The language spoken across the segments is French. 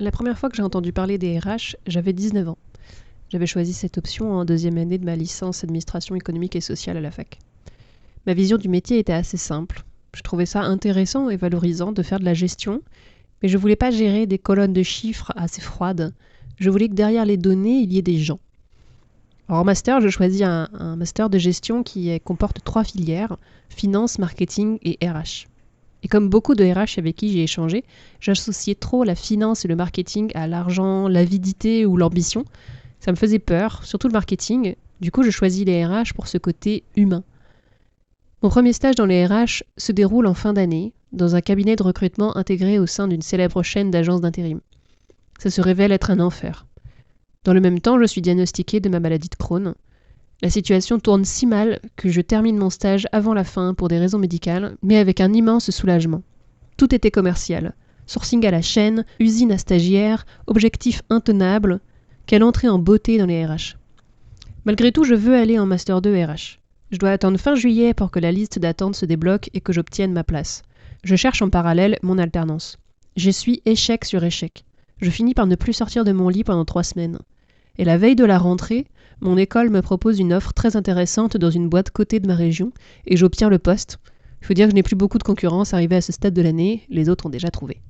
La première fois que j'ai entendu parler des RH, j'avais 19 ans. J'avais choisi cette option en deuxième année de ma licence administration économique et sociale à la fac. Ma vision du métier était assez simple. Je trouvais ça intéressant et valorisant de faire de la gestion, mais je voulais pas gérer des colonnes de chiffres assez froides. Je voulais que derrière les données, il y ait des gens. Alors en master, je choisis un master de gestion qui comporte 3 filières, finance, marketing et RH. Et comme beaucoup de RH avec qui j'ai échangé, j'associais trop la finance et le marketing à l'argent, l'avidité ou l'ambition. Ça me faisait peur, surtout le marketing. Du coup, je choisis les RH pour ce côté humain. Mon premier stage dans les RH se déroule en fin d'année, dans un cabinet de recrutement intégré au sein d'une célèbre chaîne d'agences d'intérim. Ça se révèle être un enfer. Dans le même temps, je suis diagnostiquée de ma maladie de Crohn. La situation tourne si mal que je termine mon stage avant la fin pour des raisons médicales, mais avec un immense soulagement. Tout était commercial. Sourcing à la chaîne, usine à stagiaires, objectifs intenables. Quelle entrée en beauté dans les RH. Malgré tout, je veux aller en Master 2 RH. Je dois attendre fin juillet pour que la liste d'attente se débloque et que j'obtienne ma place. Je cherche en parallèle mon alternance. Je suis échec sur échec. Je finis par ne plus sortir de mon lit pendant 3 semaines. Et la veille de la rentrée, mon école me propose une offre très intéressante dans une boîte cotée de ma région et j'obtiens le poste. Il faut dire que je n'ai plus beaucoup de concurrence arrivée à ce stade de l'année, les autres ont déjà trouvé.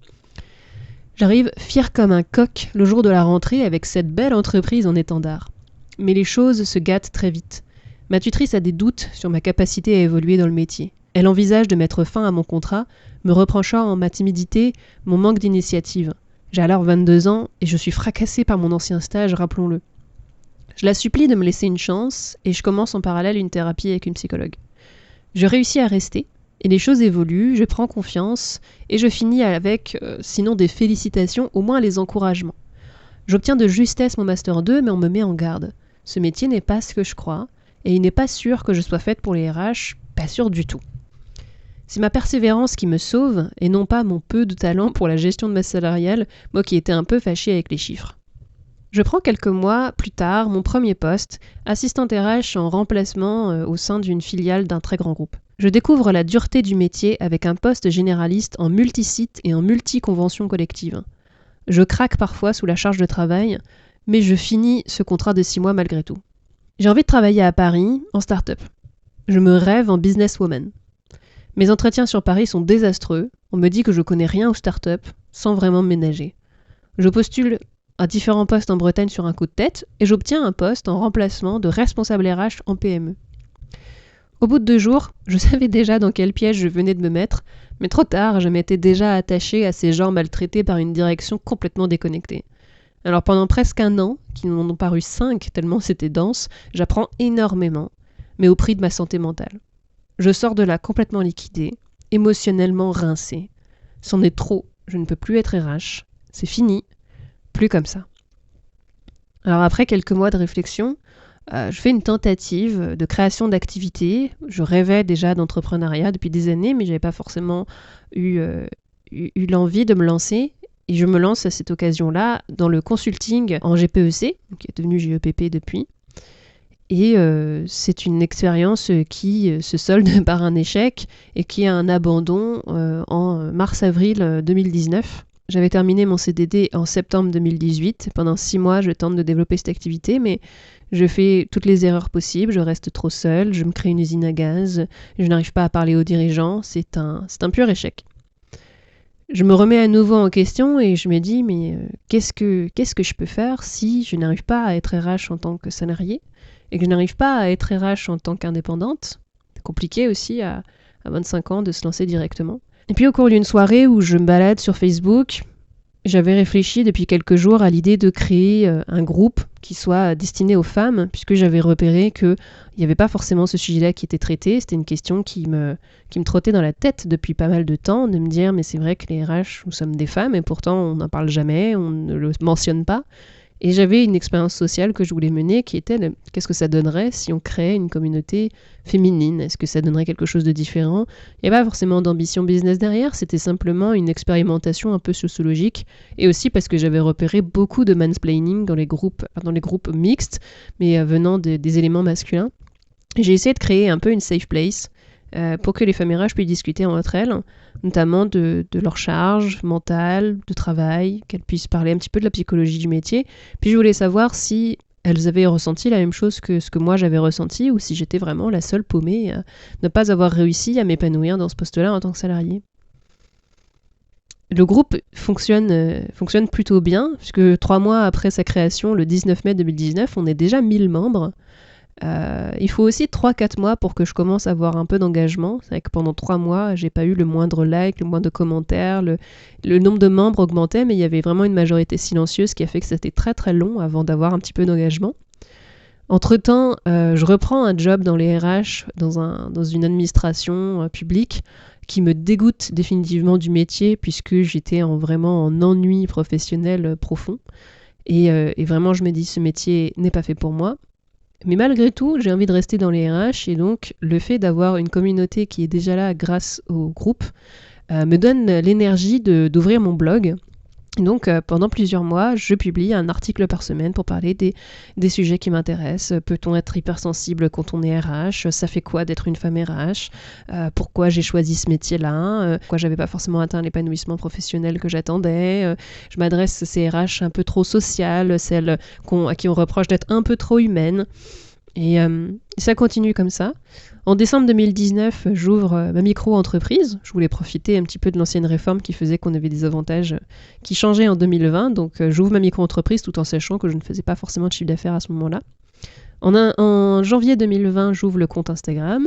J'arrive fier comme un coq le jour de la rentrée avec cette belle entreprise en étendard. Mais les choses se gâtent très vite. Ma tutrice a des doutes sur ma capacité à évoluer dans le métier. Elle envisage de mettre fin à mon contrat, me reprochant ma timidité, mon manque d'initiative. J'ai alors 22 ans et je suis fracassée par mon ancien stage, rappelons-le. Je la supplie de me laisser une chance et je commence en parallèle une thérapie avec une psychologue. Je réussis à rester et les choses évoluent, je prends confiance et je finis avec, sinon des félicitations, au moins les encouragements. J'obtiens de justesse mon Master 2 mais on me met en garde. Ce métier n'est pas ce que je crois et il n'est pas sûr que je sois faite pour les RH, pas sûr du tout. C'est ma persévérance qui me sauve et non pas mon peu de talent pour la gestion de masse salariale, moi qui étais un peu fâchée avec les chiffres. Je prends quelques mois plus tard mon premier poste, assistante RH en remplacement au sein d'une filiale d'un très grand groupe. Je découvre la dureté du métier avec un poste généraliste en multisite et en multi-convention collective. Je craque parfois sous la charge de travail, mais je finis ce contrat de 6 mois malgré tout. J'ai envie de travailler à Paris, en start-up. Je me rêve en businesswoman. Mes entretiens sur Paris sont désastreux, on me dit que je connais rien aux start-up, sans vraiment me ménager. Je postule à différents postes en Bretagne sur un coup de tête, et j'obtiens un poste en remplacement de responsable RH en PME. Au bout de 2 jours, je savais déjà dans quel piège je venais de me mettre, mais trop tard, je m'étais déjà attachée à ces gens maltraités par une direction complètement déconnectée. Alors pendant presque 1 an, qui m'en ont paru 5 tellement c'était dense, j'apprends énormément, mais au prix de ma santé mentale. Je sors de là complètement liquidée, émotionnellement rincée. C'en est trop, je ne peux plus être RH, c'est fini. Plus comme ça. Alors après quelques mois de réflexion, je fais une tentative de création d'activités. Je rêvais déjà d'entrepreneuriat depuis des années, mais je n'avais pas forcément eu l'envie de me lancer. Et je me lance à cette occasion-là dans le consulting en GPEC, qui est devenu GEPP depuis. Et c'est une expérience qui se solde par un échec et qui a un abandon en mars-avril 2019. J'avais terminé mon CDD en septembre 2018. Pendant 6 mois, je tente de développer cette activité, mais je fais toutes les erreurs possibles. Je reste trop seule, je me crée une usine à gaz, je n'arrive pas à parler aux dirigeants. C'est un pur échec. Je me remets à nouveau en question et je me dis, mais qu'est-ce que je peux faire si je n'arrive pas à être RH en tant que salarié et que je n'arrive pas à être RH en tant qu'indépendante? C'est compliqué aussi à 25 ans de se lancer directement. Et puis au cours d'une soirée où je me balade sur Facebook, j'avais réfléchi depuis quelques jours à l'idée de créer un groupe qui soit destiné aux femmes, puisque j'avais repéré qu'il n'y avait pas forcément ce sujet-là qui était traité. C'était une question qui me trottait dans la tête depuis pas mal de temps, de me dire mais c'est vrai que les RH, nous sommes des femmes et pourtant on n'en parle jamais, on ne le mentionne pas. Et j'avais une expérience sociale que je voulais mener qui était qu'est-ce que ça donnerait si on créait une communauté féminine? Est-ce que ça donnerait quelque chose de différent? Il n'y a pas forcément d'ambition business derrière, c'était simplement une expérimentation un peu sociologique et aussi parce que j'avais repéré beaucoup de mansplaining dans les groupes mixtes, mais venant des éléments masculins. J'ai essayé de créer un peu une safe place pour que les femmes RH puissent discuter entre elles, notamment de leur charge mentale, de travail, qu'elles puissent parler un petit peu de la psychologie du métier. Puis je voulais savoir si elles avaient ressenti la même chose que ce que moi j'avais ressenti, ou si j'étais vraiment la seule paumée à ne pas avoir réussi à m'épanouir dans ce poste-là en tant que salariée. Le groupe fonctionne plutôt bien, puisque 3 mois après sa création, le 19 mai 2019, on est déjà 1000 membres. Il faut aussi 3-4 mois pour que je commence à avoir un peu d'engagement. C'est vrai que pendant 3 mois, j'ai pas eu le moindre like, le moindre commentaire, le nombre de membres augmentait, mais il y avait vraiment une majorité silencieuse qui a fait que c'était très très long avant d'avoir un petit peu d'engagement. Entre-temps, je reprends un job dans les RH, dans une administration publique, qui me dégoûte définitivement du métier, puisque j'étais vraiment en ennui professionnel profond. Et vraiment, je me dis, ce métier n'est pas fait pour moi. Mais malgré tout, j'ai envie de rester dans les RH, et donc le fait d'avoir une communauté qui est déjà là grâce au groupe me donne l'énergie d'ouvrir mon blog. Donc pendant plusieurs mois, je publie un article par semaine pour parler des sujets qui m'intéressent. Peut-on être hypersensible quand on est RH ? Ça fait quoi d'être une femme RH ? Pourquoi j'ai choisi ce métier-là ? Pourquoi j'avais pas forcément atteint l'épanouissement professionnel que j'attendais ? Je m'adresse à ces RH un peu trop sociales, celles à qui on reproche d'être un peu trop humaines. Et ça continue comme ça. En décembre 2019, j'ouvre ma micro-entreprise. Je voulais profiter un petit peu de l'ancienne réforme qui faisait qu'on avait des avantages qui changeaient en 2020. Donc j'ouvre ma micro-entreprise tout en sachant que je ne faisais pas forcément de chiffre d'affaires à ce moment-là. En janvier 2020, j'ouvre le compte Instagram.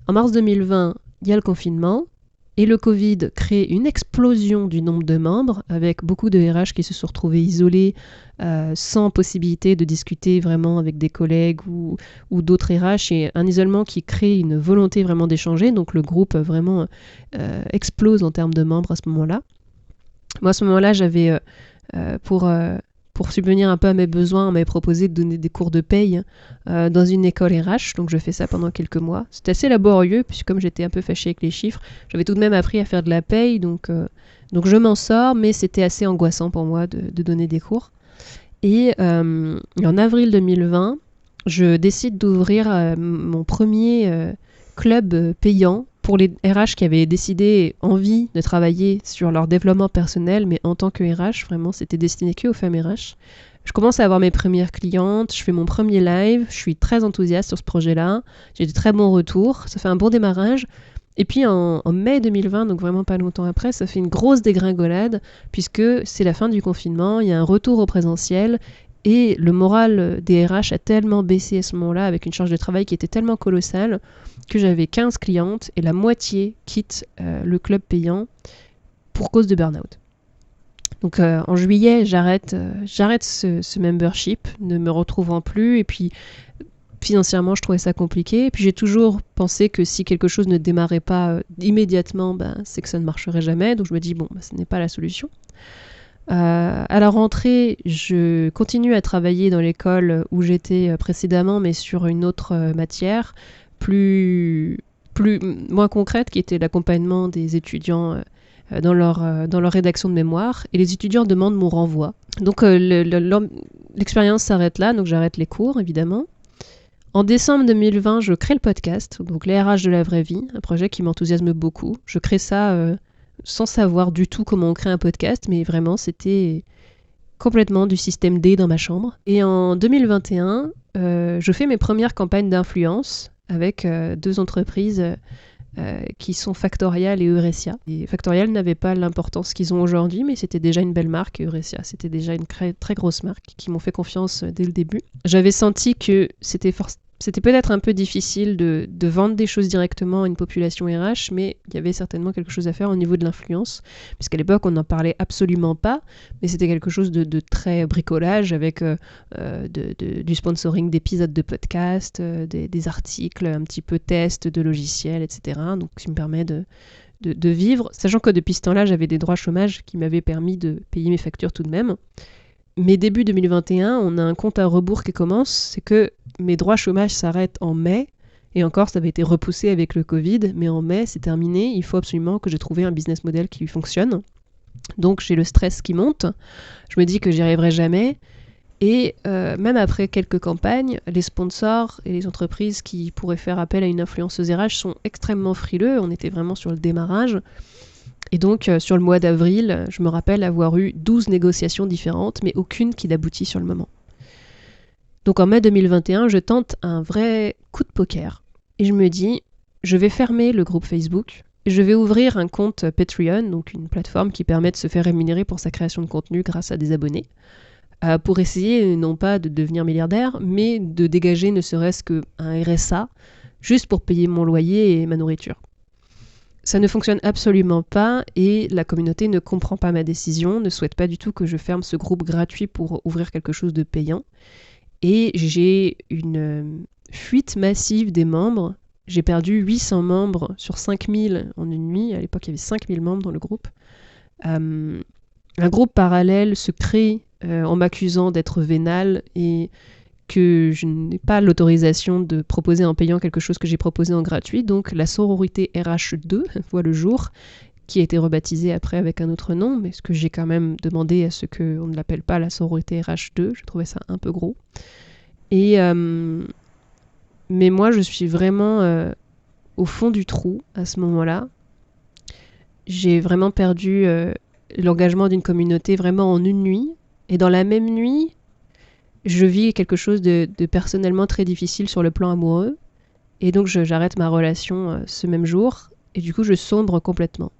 En mars 2020, il y a le confinement. Et le Covid crée une explosion du nombre de membres, avec beaucoup de RH qui se sont retrouvés isolés, sans possibilité de discuter vraiment avec des collègues ou d'autres RH, et un isolement qui crée une volonté vraiment d'échanger. Donc le groupe vraiment explose en termes de membres à ce moment-là. Moi, à ce moment-là, j'avais pour subvenir un peu à mes besoins, on m'avait proposé de donner des cours de paye dans une école RH, donc je fais ça pendant quelques mois. C'était assez laborieux, puisque comme j'étais un peu fâchée avec les chiffres, j'avais tout de même appris à faire de la paye, donc je m'en sors, mais c'était assez angoissant pour moi de donner des cours. Et en avril 2020, je décide d'ouvrir mon premier club payant pour les RH qui avaient envie de travailler sur leur développement personnel, mais en tant que RH, vraiment, c'était destiné que aux femmes RH. Je commence à avoir mes premières clientes, je fais mon premier live, je suis très enthousiaste sur ce projet-là, j'ai de très bons retours, ça fait un bon démarrage. Et puis en mai 2020, donc vraiment pas longtemps après, ça fait une grosse dégringolade, puisque c'est la fin du confinement, il y a un retour au présentiel, et le moral des RH a tellement baissé à ce moment-là, avec une charge de travail qui était tellement colossale, que j'avais 15 clientes et la moitié quitte le club payant pour cause de burn-out. Donc en juillet, j'arrête ce membership, ne me retrouvant plus, et puis financièrement, je trouvais ça compliqué. Et puis j'ai toujours pensé que si quelque chose ne démarrait pas immédiatement, c'est que ça ne marcherait jamais. Donc je me dis, ce n'est pas la solution. À la rentrée, je continue à travailler dans l'école où j'étais précédemment, mais sur une autre matière, moins concrète, qui était l'accompagnement des étudiants dans leur rédaction de mémoire. Et les étudiants demandent mon renvoi. Donc l'expérience s'arrête là, donc j'arrête les cours, évidemment. En décembre 2020, je crée le podcast, donc les RH de la vraie vie, un projet qui m'enthousiasme beaucoup. Je crée ça sans savoir du tout comment on crée un podcast, mais vraiment, c'était complètement du système D dans ma chambre. Et en 2021, je fais mes premières campagnes d'influence avec 2 entreprises qui sont Factorial et Eurecia. Et Factorial n'avait pas l'importance qu'ils ont aujourd'hui, mais c'était déjà une belle marque, et Eurecia, c'était déjà une très grosse marque qui m'ont fait confiance dès le début. J'avais senti que c'était peut-être un peu difficile de vendre des choses directement à une population RH, mais il y avait certainement quelque chose à faire au niveau de l'influence, puisqu'à l'époque, on n'en parlait absolument pas, mais c'était quelque chose de très bricolage, avec du sponsoring d'épisodes de podcast, des articles, un petit peu test de logiciels, etc. Donc, ça me permet de vivre, sachant que depuis ce temps-là, j'avais des droits chômage qui m'avaient permis de payer mes factures tout de même. Mais début 2021, on a un compte à rebours qui commence, c'est que mes droits chômage s'arrêtent en mai, et encore ça avait été repoussé avec le Covid, mais en mai c'est terminé, il faut absolument que j'ai trouvé un business model qui fonctionne. Donc j'ai le stress qui monte, je me dis que j'y arriverai jamais, Et même après quelques campagnes, les sponsors et les entreprises qui pourraient faire appel à une influenceuse RH sont extrêmement frileux. On était vraiment sur le démarrage. Et donc, sur le mois d'avril, je me rappelle avoir eu 12 négociations différentes, mais aucune qui n'aboutit sur le moment. Donc en mai 2021, je tente un vrai coup de poker. Et je me dis, je vais fermer le groupe Facebook. Je vais ouvrir un compte Patreon, donc une plateforme qui permet de se faire rémunérer pour sa création de contenu grâce à des abonnés, pour essayer non pas de devenir milliardaire, mais de dégager ne serait-ce qu'un RSA, juste pour payer mon loyer et ma nourriture. Ça ne fonctionne absolument pas et la communauté ne comprend pas ma décision, ne souhaite pas du tout que je ferme ce groupe gratuit pour ouvrir quelque chose de payant. Et j'ai une fuite massive des membres. J'ai perdu 800 membres sur 5000 en une nuit. À l'époque, il y avait 5000 membres dans le groupe. Un groupe parallèle se crée en m'accusant d'être vénale et que je n'ai pas l'autorisation de proposer en payant quelque chose que j'ai proposé en gratuit. Donc la sororité RH2 voit le jour, qui a été rebaptisée après avec un autre nom, mais ce que j'ai quand même demandé à ce qu'on ne l'appelle pas la sororité RH2, je trouvais ça un peu gros. Et mais moi, je suis vraiment au fond du trou à ce moment-là. J'ai vraiment perdu l'engagement d'une communauté vraiment en une nuit. Et dans la même nuit, je vis quelque chose de personnellement très difficile sur le plan amoureux. Et donc, j'arrête ma relation ce même jour. Et du coup, je sombre complètement.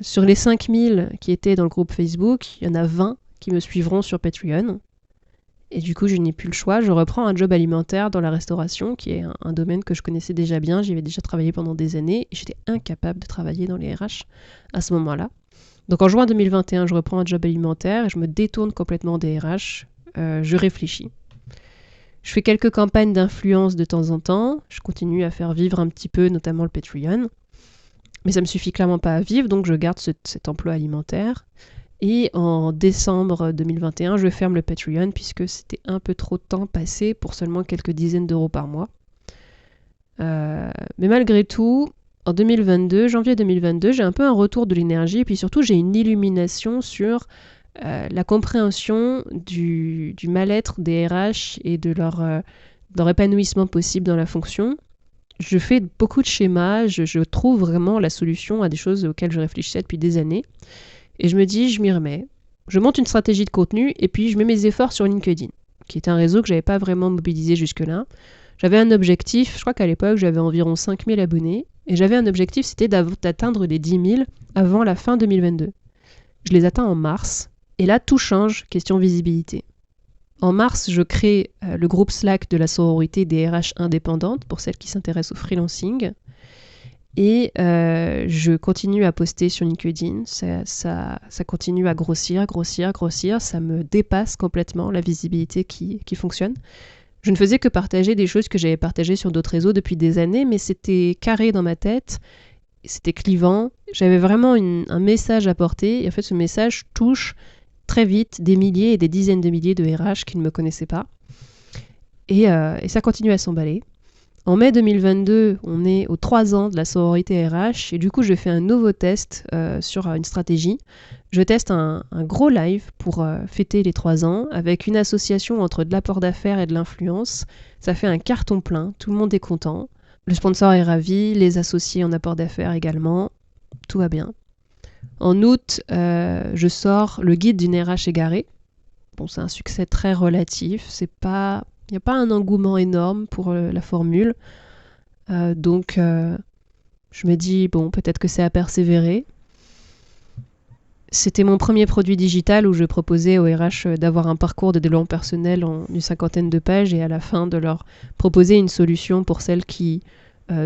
Sur les 5000 qui étaient dans le groupe Facebook, il y en a 20 qui me suivront sur Patreon. Et du coup, je n'ai plus le choix. Je reprends un job alimentaire dans la restauration, qui est un domaine que je connaissais déjà bien. J'y avais déjà travaillé pendant des années. Et j'étais incapable de travailler dans les RH à ce moment-là. Donc en juin 2021, je reprends un job alimentaire et je me détourne complètement des RH. Je réfléchis. Je fais quelques campagnes d'influence de temps en temps. Je continue à faire vivre un petit peu, notamment le Patreon. Mais ça ne me suffit clairement pas à vivre, donc je garde cet emploi alimentaire. Et en décembre 2021, je ferme le Patreon puisque c'était un peu trop de temps passé pour seulement quelques dizaines d'euros par mois. Mais malgré tout, en 2022, janvier 2022, j'ai un peu un retour de l'énergie et puis surtout j'ai une illumination sur la compréhension du mal-être des RH et de leur épanouissement possible dans la fonction. Je fais beaucoup de schémas, je trouve vraiment la solution à des choses auxquelles je réfléchissais depuis des années. Et je me dis, je m'y remets. Je monte une stratégie de contenu et puis je mets mes efforts sur LinkedIn, qui est un réseau que je n'avais pas vraiment mobilisé jusque-là. J'avais un objectif, je crois qu'à l'époque j'avais environ 5000 abonnés, et j'avais un objectif, c'était d'atteindre les 10 000 avant la fin 2022. Je les atteins en mars, et là tout change, question visibilité. En mars, je crée le groupe Slack de la sororité des RH indépendantes, pour celles qui s'intéressent au freelancing. Et je continue à poster sur LinkedIn, ça continue à grossir, ça me dépasse complètement la visibilité qui fonctionne. Je ne faisais que partager des choses que j'avais partagées sur d'autres réseaux depuis des années, mais c'était carré dans ma tête, c'était clivant, j'avais vraiment un message à porter, et en fait ce message touche très vite des milliers et des dizaines de milliers de RH qui ne me connaissaient pas. Et ça continue à s'emballer. En mai 2022, on est aux 3 ans de la sororité RH et du coup je fais un nouveau test sur une stratégie. Je teste un gros live pour fêter les 3 ans avec une association entre de l'apport d'affaires et de l'influence. Ça fait un carton plein, tout le monde est content. Le sponsor est ravi, les associés en apport d'affaires également, tout va bien. En août, je sors le guide d'une RH égarée. Bon, c'est un succès très relatif, il n'y a pas un engouement énorme pour la formule. Donc, je me dis, bon, peut-être que c'est à persévérer. C'était mon premier produit digital où je proposais aux RH d'avoir un parcours de développement personnel en une 50aine de pages et à la fin de leur proposer une solution pour celles qui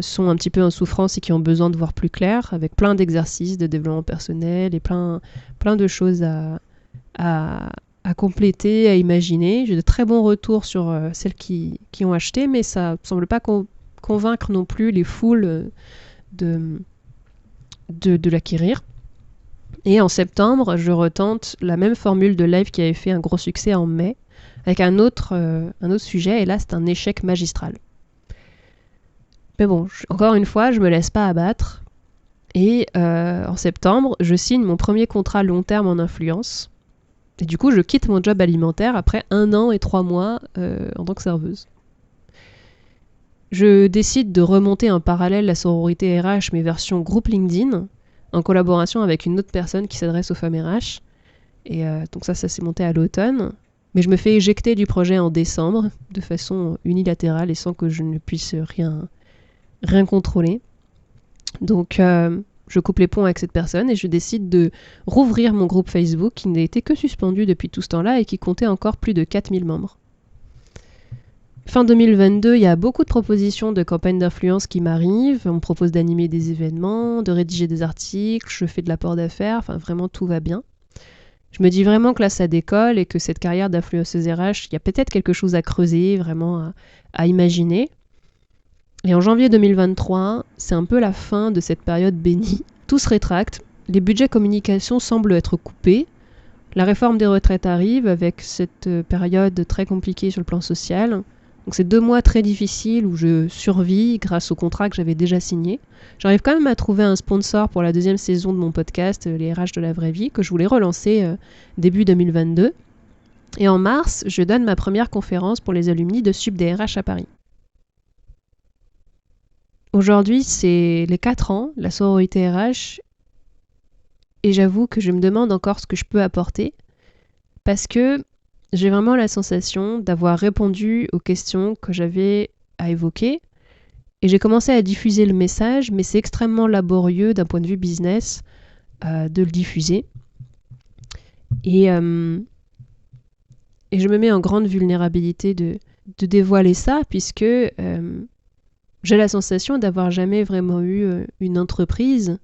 sont un petit peu en souffrance et qui ont besoin de voir plus clair, avec plein d'exercices de développement personnel et plein de choses à compléter, à imaginer. J'ai de très bons retours sur celles qui ont acheté, mais ça ne semble pas convaincre non plus les foules de l'acquérir. Et en septembre, je retente la même formule de live qui avait fait un gros succès en mai, avec un autre sujet, et là c'est un échec magistral. Mais bon, encore une fois, je me laisse pas abattre, et en septembre, je signe mon premier contrat long terme en influence. Et du coup, je quitte mon job alimentaire après 1 an et 3 mois en tant que serveuse. Je décide de remonter en parallèle la sororité RH, mais version groupe LinkedIn, en collaboration avec une autre personne qui s'adresse aux femmes RH. Et donc ça s'est monté à l'automne. Mais je me fais éjecter du projet en décembre, de façon unilatérale et sans que je ne puisse rien contrôler. Donc je coupe les ponts avec cette personne et je décide de rouvrir mon groupe Facebook qui n'a été que suspendu depuis tout ce temps-là et qui comptait encore plus de 4000 membres. Fin 2022, il y a beaucoup de propositions de campagnes d'influence qui m'arrivent. On me propose d'animer des événements, de rédiger des articles, je fais de l'apport d'affaires, enfin vraiment tout va bien. Je me dis vraiment que là ça décolle et que cette carrière d'influenceuse RH, il y a peut-être quelque chose à creuser, vraiment à imaginer. Et en janvier 2023, c'est un peu la fin de cette période bénie. Tout se rétracte, les budgets communication semblent être coupés, la réforme des retraites arrive avec cette période très compliquée sur le plan social. Donc c'est 2 mois très difficiles où je survis grâce au contrat que j'avais déjà signé. J'arrive quand même à trouver un sponsor pour la 2e saison de mon podcast, les RH de la vraie vie, que je voulais relancer début 2022. Et en mars, je donne ma première conférence pour les alumni de Sup DRH à Paris. Aujourd'hui, c'est les 4 ans, la sororité RH, et j'avoue que je me demande encore ce que je peux apporter, parce que j'ai vraiment la sensation d'avoir répondu aux questions que j'avais à évoquer, et j'ai commencé à diffuser le message, mais c'est extrêmement laborieux d'un point de vue business de le diffuser. Et je me mets en grande vulnérabilité de dévoiler ça, puisque j'ai la sensation d'avoir jamais vraiment eu une entreprise,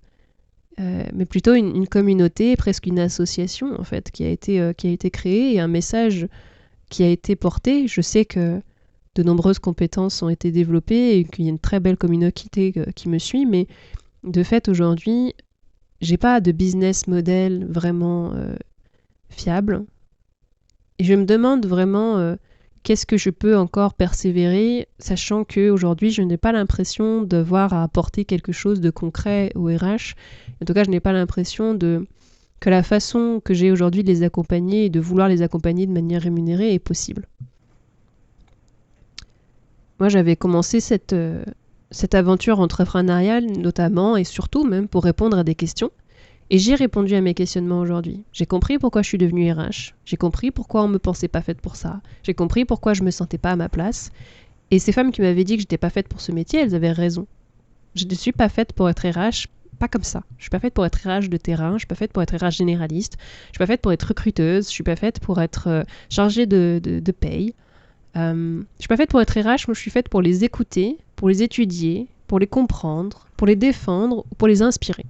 mais plutôt une communauté, presque une association en fait, qui a été créée et un message qui a été porté. Je sais que de nombreuses compétences ont été développées et qu'il y a une très belle communauté qui me suit, mais de fait aujourd'hui, j'ai pas de business model vraiment fiable. Et je me demande vraiment qu'est-ce que je peux encore persévérer, sachant qu'aujourd'hui, je n'ai pas l'impression d'avoir à apporter quelque chose de concret au RH. En tout cas, je n'ai pas l'impression que la façon que j'ai aujourd'hui de les accompagner et de vouloir les accompagner de manière rémunérée est possible. Moi, j'avais commencé cette aventure entrepreneuriale, notamment et surtout même pour répondre à des questions. Et j'ai répondu à mes questionnements aujourd'hui. J'ai compris pourquoi je suis devenue RH. J'ai compris pourquoi on ne me pensait pas faite pour ça. J'ai compris pourquoi je ne me sentais pas à ma place. Et ces femmes qui m'avaient dit que je n'étais pas faite pour ce métier, elles avaient raison. Je ne suis pas faite pour être RH, pas comme ça. Je ne suis pas faite pour être RH de terrain, je ne suis pas faite pour être RH généraliste, je ne suis pas faite pour être recruteuse, je ne suis pas faite pour être chargée de paye. Je ne suis pas faite pour être RH, moi je suis faite pour les écouter, pour les étudier, pour les comprendre, pour les défendre ou pour les inspirer.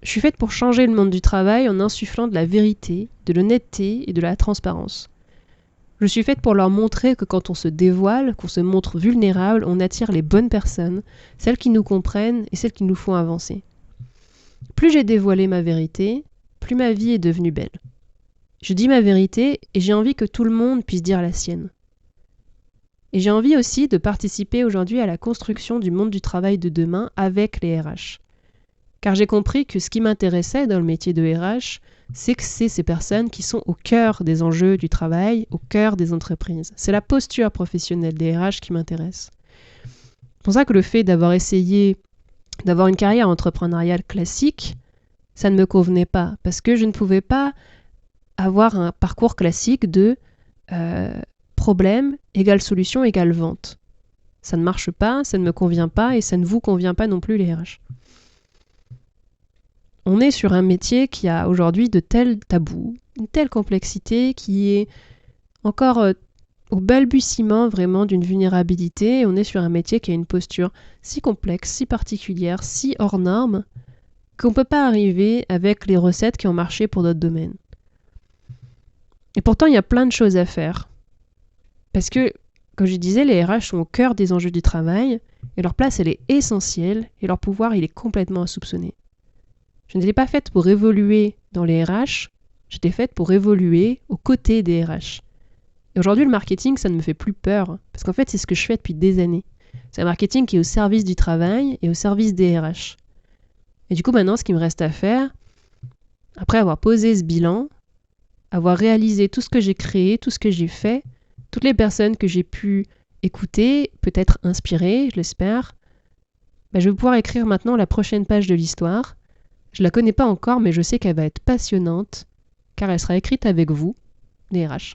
Je suis faite pour changer le monde du travail en insufflant de la vérité, de l'honnêteté et de la transparence. Je suis faite pour leur montrer que quand on se dévoile, qu'on se montre vulnérable, on attire les bonnes personnes, celles qui nous comprennent et celles qui nous font avancer. Plus j'ai dévoilé ma vérité, plus ma vie est devenue belle. Je dis ma vérité et j'ai envie que tout le monde puisse dire la sienne. Et j'ai envie aussi de participer aujourd'hui à la construction du monde du travail de demain avec les RH. Car j'ai compris que ce qui m'intéressait dans le métier de RH, c'est que c'est ces personnes qui sont au cœur des enjeux du travail, au cœur des entreprises. C'est la posture professionnelle des RH qui m'intéresse. C'est pour ça que le fait d'avoir essayé d'avoir une carrière entrepreneuriale classique, ça ne me convenait pas, parce que je ne pouvais pas avoir un parcours classique de problème égale solution égale vente. Ça ne marche pas, ça ne me convient pas et ça ne vous convient pas non plus les RH. On est sur un métier qui a aujourd'hui de tels tabous, une telle complexité qui est encore au balbutiement vraiment d'une vulnérabilité. On est sur un métier qui a une posture si complexe, si particulière, si hors norme, qu'on ne peut pas arriver avec les recettes qui ont marché pour d'autres domaines. Et pourtant, il y a plein de choses à faire. Parce que, comme je disais, les RH sont au cœur des enjeux du travail, et leur place, elle est essentielle, et leur pouvoir, il est complètement insoupçonné. Je n'étais pas faite pour évoluer dans les RH, j'étais faite pour évoluer aux côtés des RH. Et aujourd'hui, le marketing, ça ne me fait plus peur, parce qu'en fait, c'est ce que je fais depuis des années. C'est un marketing qui est au service du travail et au service des RH. Et du coup, maintenant, ce qu'il me reste à faire, après avoir posé ce bilan, avoir réalisé tout ce que j'ai créé, tout ce que j'ai fait, toutes les personnes que j'ai pu écouter, peut-être inspirer, je l'espère, je vais pouvoir écrire maintenant la prochaine page de l'histoire. Je la connais pas encore, mais je sais qu'elle va être passionnante, car elle sera écrite avec vous, les RH.